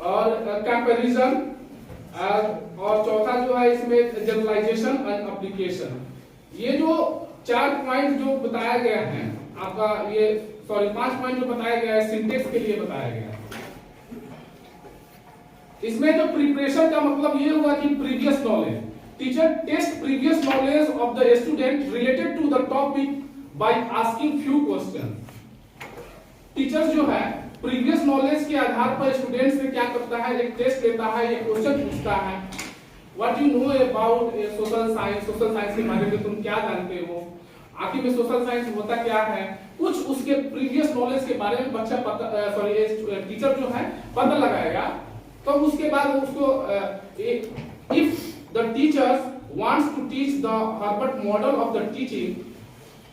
और कंपैरिजन, और चौथा जो है इसमें जनरलाइजेशन एंड एप्लीकेशन। ये जो 4 पॉइंट जो बताया गया है आपका, ये 5 पॉइंट जो बताया गया है सिंटेक्स के लिए बताया गया है। इसमें जो प्रिपरेशन का मतलब ये हुआ कि previous knowledge, teacher test previous knowledge of the student related to the topic by asking few question. Teacher जो है प्रीवियस नॉलेज के आधार पर स्टूडेंट से क्या करता है, एक टेस्ट लेता है, एक क्वेश्चन पूछता है, what you know about social science, social science के बारे में तुम क्या जानते हो, आखिर में सोशल साइंस होता क्या है, कुछ उसके प्रीवियस नॉलेज के बारे में बच्चा टीचर जो है पता लगाएगा। तो उसके बाद उसको if the teachers wants to teach the Harvard model of the teaching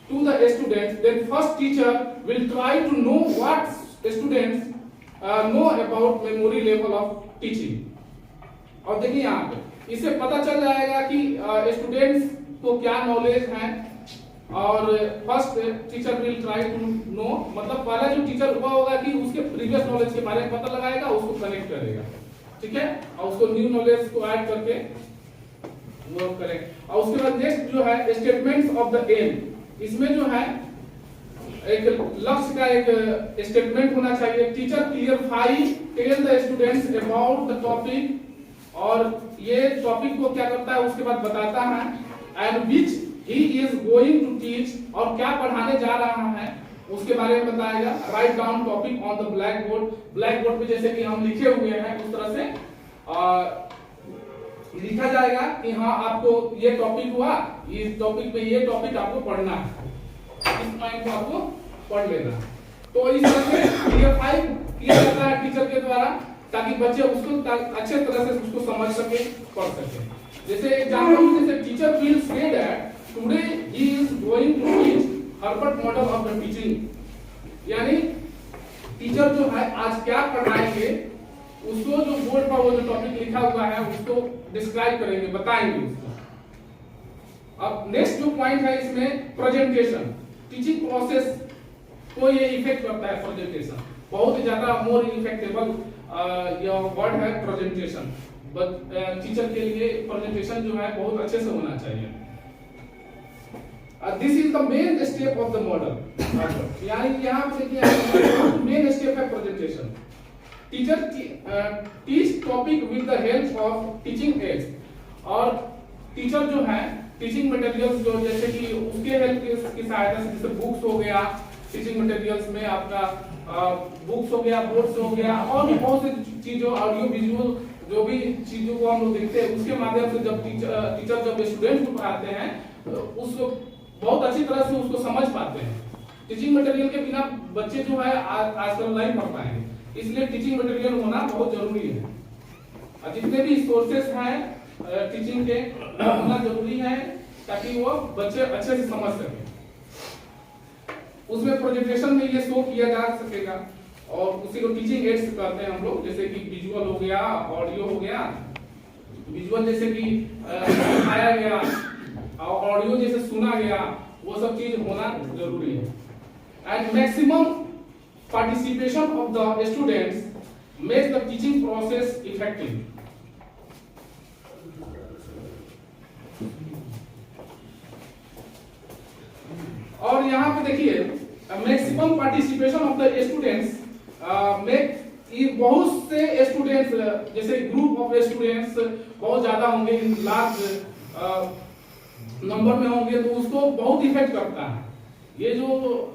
to the students, then first teacher will try to know what students know about memory level of teaching। और देखिए यहाँ पे इससे पता चल जाएगा कि स्टूडेंट्स को क्या नॉलेज है, और first teacher will try to know, मतलब पहला जो टीचर हुआ होगा कि उसके प्रीवियस नॉलेज के बारे में पता लगाएगा, उसको कनेक्ट करेगा, ठीक है, और उसको न्यू नॉलेज को ऐड करके वो करेगा। और उसके बाद नेक्स्ट जो है स्टेटमेंट्स ऑफ द एम। इसमें जो है एक लक्ष्य का एक स्टेटमेंट होना चाहिए। Teacher clarify tell the students about the topic, और ये टॉपिक को क्या करता है उसके बाद बताता है, and which he is going to teach, और क्या पढ़ाने जा रहा है उसके बारे में बताएगा। Write down topic on the black board, black board पे जैसे कि हम लिखे हुए हैं उस तरह से लिखा जाएगा कि हाँ आपको ये टॉपिक हुआ, इस टॉपिक पे ये टॉपिक आपको पढ़ना है, इस पॉइंट को आपको पढ़ लेना। तो इस तरह से क्लियरफाई किया जाता है टीचर के द्वारा, ताकि बच्चे उसको अच्छे तरह से उसको समझ सके, पढ़ सके। जैसे एग्जांपल, जैसे teacher will say that today he is going to teach Harvard model of the teaching, यानी टीचर जो है आज क्या पढ़ाएंगे उसको, जो बोर्ड पर वो जो टॉपिक लिखा हुआ है उसको डिस्क्राइब करेंगे, बताएंगे उसको। अब नेक्स्ट जो पॉइंट है इसमें प्रेजेंटेशन, टीचिंग प्रोसेस को ये इफेक्ट करता है प्रेजेंटेशन, बहुत ही ज्यादा मोर इफेक्टेबल ये वर्ड है प्रेजेंटेशन। बट टीचर के लिए प्रेजेंटेशन जो है बहुत अच्छे से होना चाहिए। This is the main step of the model, यानी यहाँ पे देखिए मेन स्टेप है presentation. Teacher teach topic with the help of teaching ads, और टीचर जो है टीचिंग मटेरियल्स जो जैसे कि उसके हेल्प की सहायता से, जैसे बुक्स हो गया, टीचिंग मटेरियल्स में आपका बुक्स हो गया, बोर्ड्स हो गया, और भी बहुत सी चीजों, ऑडियो विजुअल जो भी चीजों को हम लोग देखते हैं, उसके माध्यम से जब टीचर जब स्टूडेंट को पढ़ाते हैं उसको बहुत अच्छी तरह से उसको समझ पाते हैं। टीचिंग मटेरियल के बिना बच्चे जो है आजकल नहीं पढ़ पाएंगे, इसलिए टीचिंग मटेरियल होना बहुत जरूरी है। और जितने भी सोर्सेस हैं टीचिंग के होना जरूरी है ताकि वो बच्चे अच्छे से समझ सके। उसमें प्रेजेंटेशन में ये शो किया जा सकेगा और उसी को टीचिंग एड्स कहते हैं हम लोग, जैसे कि विजुअल हो गया, ऑडियो हो गया। विजुअल जैसे कि दिखाया गया और ऑडियो जैसे सुना गया, वो सब चीज होना जरूरी है। And maximum participation of the students make the teaching process effective. और यहाँ पे देखिए maximum participation of the students make, बहुत से स्टूडेंट्स जैसे ग्रुप ऑफ स्टूडेंट्स बहुत ज्यादा होंगे, लार्ज नंबर में होंगे, तो उसको बहुत इफेक्ट करता है। ये जो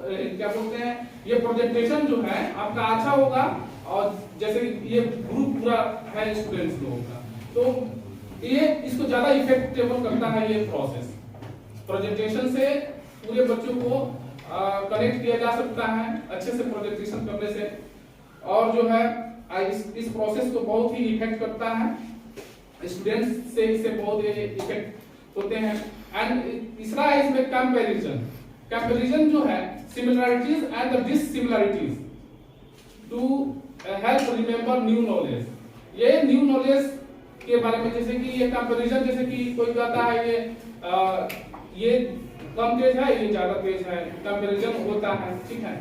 क्या बोलते हैं, ये प्रेजेंटेशन जो है आपका अच्छा होगा और जैसे ये ग्रुप पूरा है स्टूडेंट्स लोगों का, तो ये इसको ज्यादा इफेक्टेबल करता है। ये प्रोसेस प्रेजेंटेशन से पूरे बच्चों को कनेक्ट किया जा सकता है अच्छे से प्रेजेंटेशन करने से, और जो है इस प्रोसेस को बहुत ही इफेक्ट करता है स्टूडेंट्स से, इससे बहुत इफेक्ट होते हैं। एंड तीसरा है इसमें कंपैरिजन। कंपैरिजन जो है similarities and the dissimilarities to help remember new knowledge. ये न्यू नॉलेज के बारे में, जैसे कि ये कंपैरिजन, जैसे कि कोई कहता है ये कम तेज है, ये ज्यादा तेज है, कंपैरिजन होता है, ठीक है।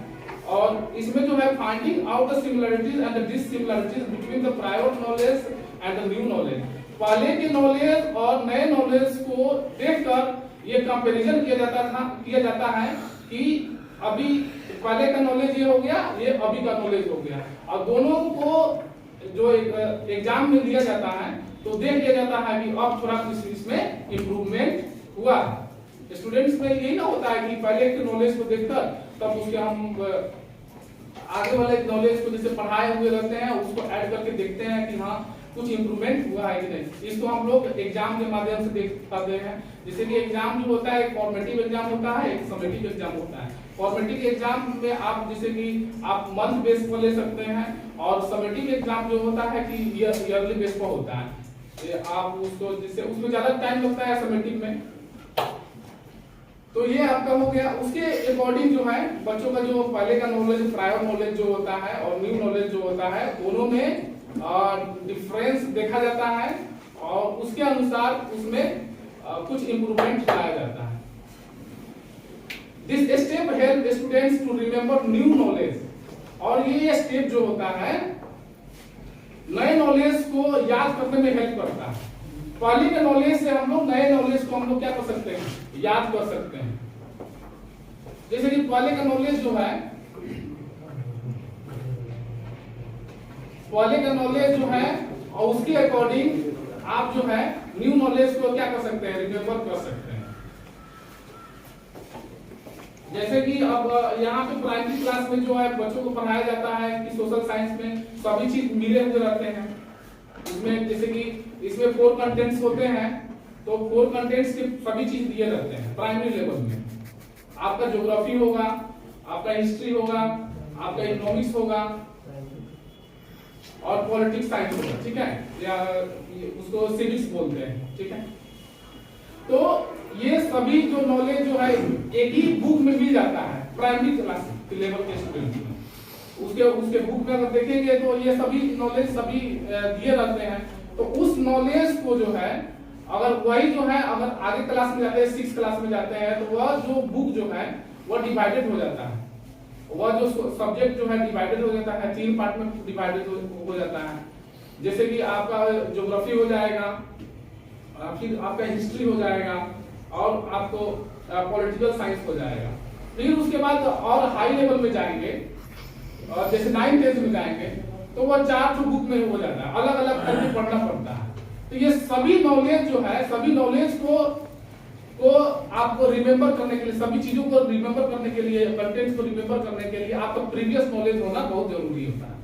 और इसमें जो है finding out the similarities and the dissimilarities between the prior knowledge and the new knowledge. पहले के नॉलेज और नए नॉलेज को देखकर ये कंपैरिजन किया जाता है कि अभी पहले का नॉलेज ये हो गया, ये अभी का नॉलेज हो गया, और दोनों को जो एग्जाम में लिया जाता है तो देख लिया जाता है कि अब थोड़ा कुछ इसमें इम्प्रूवमेंट हुआ। स्टूडेंट्स में यही ना होता है कि पहले के नॉलेज को देखकर तब उसके हम आगे वाले नॉलेज को जैसे पढ़ाए हुए रहते हैं उसको ऐड करके देखते हैं कि हाँ कुछ इंप्रूवमेंट हुआ है कि नहीं। इसको हम लोग एग्जाम के माध्यम से देख पाते हैं। जैसे कि एग्जाम जो होता है, एक फॉर्मेटिव एग्जाम होता है, एक समेटिव एग्जाम होता है। फॉर्मेटिव एग्जाम में आप जैसे कि आप मंथ बेस पर ले सकते हैं, और समेटिव एग्जाम जो होता है कि ईयरली बेस पर होता है। आप उसको जिससे उसमें ज्यादा टाइम लगता है समेटिव में। तो ये आपका हो गया। उसके अकॉर्डिंग जो है बच्चों का जो पहले का नॉलेज, प्रायर नॉलेज जो होता है और न्यू नॉलेज जो होता है, दोनों में डिफरेंस देखा जाता है और उसके अनुसार उसमें कुछ इंप्रूवमेंट लाया जाता है। This step help students to remember new knowledge. और ये स्टेप जो होता है नए नॉलेज को याद करने में हेल्प करता है। पहले के नॉलेज से हम लोग नए नॉलेज को हम लोग क्या कर सकते हैं, याद कर सकते हैं। जैसे कि पहले का नॉलेज जो है, पहले का नॉलेज जो है और उसके अकॉर्डिंग आप जो है न्यू नॉलेज को क्या कर सकते हैं, रिमेंबर कर सकते हैं। जैसे कि अब यहाँ पे प्राइमरी क्लास में जो है बच्चों को पढ़ाया जाता है कि सोशल साइंस में सभी चीज मिले हुए रहते हैं। इसमें जैसे कि इसमें 4 कंटेंट्स होते हैं, तो 4 कंटेंट्स के सभी चीज दिए रहते हैं प्राइमरी लेवल में। आपका ज्योग्राफी होगा, आपका हिस्ट्री होगा, आपका इकोनॉमिक्स होगा और पॉलिटिक्स साइंस होगा, ठीक है, या उसको सिविक्स बोलते हैं, ठीक है। तो ये सभी जो नॉलेज जो है एक ही बुक में मिल जाता है प्राइमरी क्लास के लेवल के स्टूडेंट में। उसके बुक में अगर देखेंगे तो ये सभी नॉलेज सभी दिए रहते हैं। तो उस नॉलेज को जो है अगर वही जो है अगर आगे क्लास में जाते हैं, 6 क्लास में जाते हैं, तो वह जो बुक जो है वह डिवाइडेड हो जाता है। वह जो सब्जेक्ट जो है डिवाइडेड हो जाता है, 3 पार्ट में डिवाइडेड हो जाता है। जैसे कि आपका ज्योग्राफी हो जाएगा, फिर आपका हिस्ट्री हो जाएगा और आपको पॉलिटिकल साइंस हो जाएगा। फिर उसके बाद और हाई लेवल में जाएंगे और जैसे 9th 10th में जाएंगे तो वह 4 बुक में हो जाता है, अलग अलग करके पढ़ना पड़ता है। तो ये सभी नॉलेज जो है, सभी नॉलेज को आपको रिमेंबर करने के लिए, सभी चीजों को रिमेंबर करने के लिए, कंटेंट को रिमेंबर करने के लिए आपका प्रीवियस नॉलेज होना बहुत जरूरी होता है।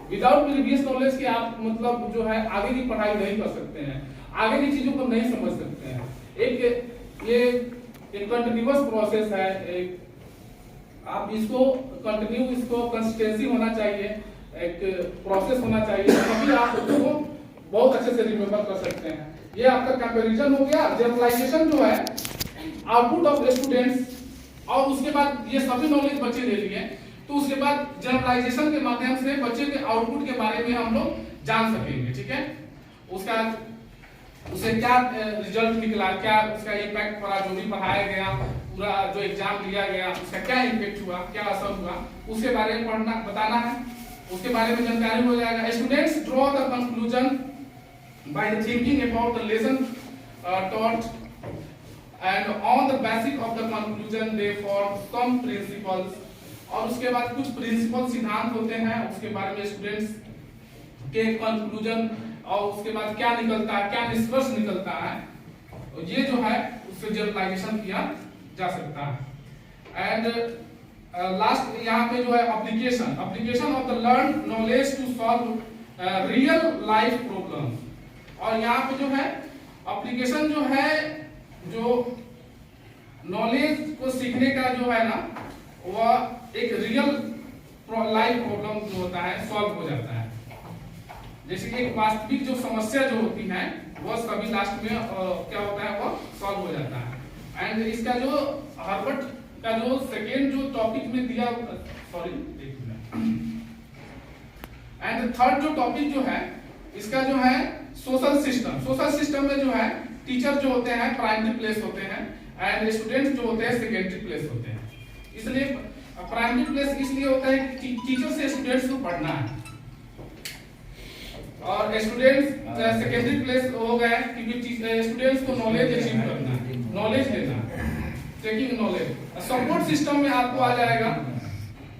विदाउट प्रीवियस नॉलेज के आप मतलब जो है आगे की पढ़ाई नहीं कर सकते हैं, आगे की चीजों को नहीं समझ सकते हैं। ये एक कंटिन्यूअस प्रोसेस है, एक आप इसको कंटिन्यू, इसको कंसिस्टेंसी होना चाहिए, एक प्रोसेस होना चाहिए, तभी आप उसको बहुत अच्छे से रिमेम्बर कर सकते हैं। ये आपका कंपैरिजन हो गया। जनरलाइजेशन जो है आउटपुट ऑफ स्टूडेंट्स, और उसके बाद ये सभी नॉलेज बच्चे ले लिए, तो उसके बाद जनरलाइजेशन के माध्यम से बच्चे के आउटपुट के बारे में हम लोग जान सकेंगे। ठीक है, उसका उसे क्या रिजल्ट निकला, क्या उसका इम्पैक्ट पड़ा, जो भी पढ़ाया गया, पूरा जो एग्जाम लिया गया उसका क्या इम्पैक्ट हुआ, क्या असर हुआ, उसके बारे में पढ़ना बताना है, उसके बारे में जानकारी हो जाएगा। Students draw the conclusion by thinking about the lesson taught and on the basis of the conclusion they form some principles, और उसके बाद कुछ प्रिंसिपल सिद्धांत होते हैं, उसके बारे में स्टूडेंट्स के कंक्लूजन और उसके बाद क्या निकलता है, क्या निष्कर्ष निकलता है, ये जो है उससे जनरलाइजेशन किया जा सकता है। एंड लास्ट यहाँ पे जो है application of the learn knowledge to solve real life problem, और यहाँ पे जो है एप्लीकेशन जो है, जो नॉलेज को सीखने का जो है ना, वह एक रियल लाइफ प्रॉब्लम जो होता है सॉल्व हो जाता है। जैसे कि एक वास्तविक जो समस्या जो होती है वह सभी लास्ट में क्या होता है, वह सॉल्व हो जाता है। एंड इसका जो हार्वर्ड का जो सेकेंड जो टॉपिक में दिया, सॉरी एंड थर्ड जो टॉपिक जो है इसका जो है सोशल सिस्टम में जो है टीचर जो होते हैं प्राइमरी प्लेस होते हैं एंड स्टूडेंट्स जो होते हैं सेकेंडरी प्लेस होते हैं। इसलिए प्राइमरी प्लेस इसलिए होता है कि टीचर से स्टूडेंट्स को पढ़ना है, और स्टूडेंट्स सेकेंडरी प्लेस हो गए क्योंकि स्टूडेंट्स को नॉलेज अचीव करना है, नॉलेज लेना, टेकिंग नॉलेज। सपोर्ट सिस्टम में आपको आ जाएगा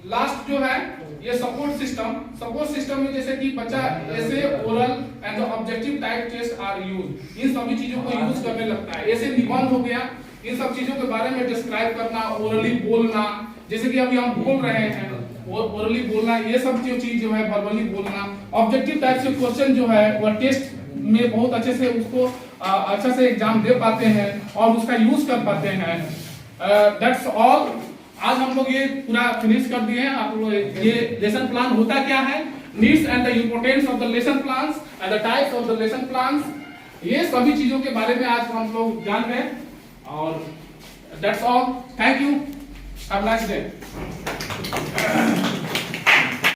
लास्ट जो है ये सपोर्ट सिस्टम में जैसे कि बच्चा ऐसे oral and objective type test are use, इन सभी चीजों को यूज करने लगता है। ऐसे निबंध हो गया, इन सब चीजों के बारे में डिस्क्राइब करना, ओरली बोलना, जैसे कि अभी हम बोल रहे हैं ओरली बोलना, ये सब जो चीज जो है वर्बली बोलना। ऑब्जेक्टिव टाइप से क्वेश्चन जो है वह टेस्ट में बहुत अच्छे से उसको अच्छा से एग्जाम दे पाते हैं और उसका यूज कर पाते हैं। That's all. आज हम लोग ये पूरा फिनिश कर दिए हैं। आप लोग ये लेसन प्लान होता क्या है, needs and the importance of the lesson plans and the types of the lesson plans, ये सभी चीजों के बारे में आज हम लोग जान गए। और that's all, thank you, have a nice day.